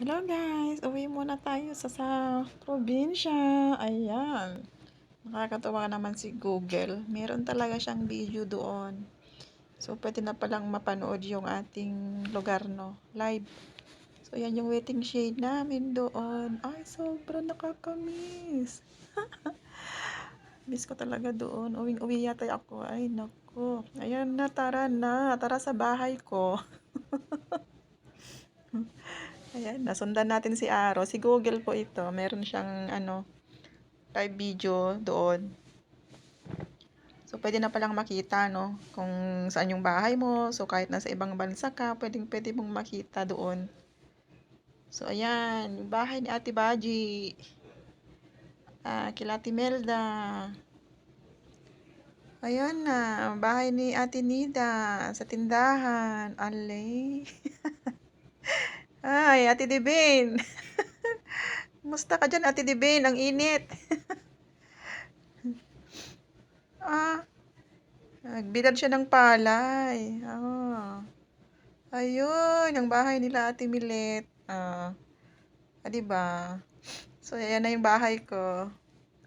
Hello guys, uwi muna tayo sa probinsya. Ayan, nakakatawa naman si Google. Meron talaga siyang video doon. So, pwede na palang mapanood yung ating lugar, no? Live. So, yan yung waiting shade namin doon. Ay, sobrang nakakamiss. Miss ko talaga doon. Uwing-uwi yata ako. Ay, naku. Ayan na, tara na. Tara sa bahay ko. Ayan, nasundan natin si Aro. Si Google po ito. Meron siyang, live video doon. So, pwede na palang makita, no? Kung saan yung bahay mo. So, kahit nasa ibang bansa ka, pwede mong makita doon. So, ayan. Yung bahay ni Ate Baji. Kila Ate Melda. Ayan na. Bahay ni Ate Nida. Sa tindahan. Alay. Ay, Ate Divine. Musta ka dyan, Ate Divine? Ang init. Ah, nagbilad siya ng palay. Ayun, yung bahay nila Ate Milet. 'Di ba? So, ayan na yung bahay ko.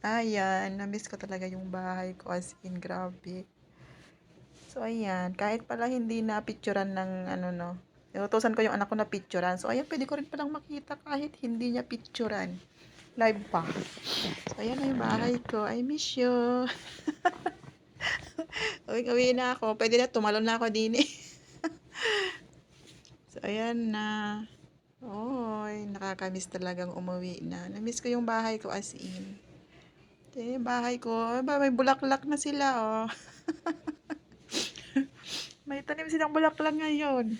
Ayan, na-miss ko talaga yung bahay ko as in, grabe. So, ayan, kahit pala hindi na picturean ng ano, no. Inutusan ko yung anak ko na picturean. So, ayan, pwede ko rin palang makita kahit hindi niya picturean. Live pa. So, ayan na yung bahay ko. I miss you. Uwi na ako. Pwede na, tumalon na ako din eh. So, ayan na. Oy, nakakamiss talagang umuwi na. Namiss ko yung bahay ko as in. Ito yung bahay ko. Aba, may bulaklak na sila, oh. May tanim silang bulaklak ngayon.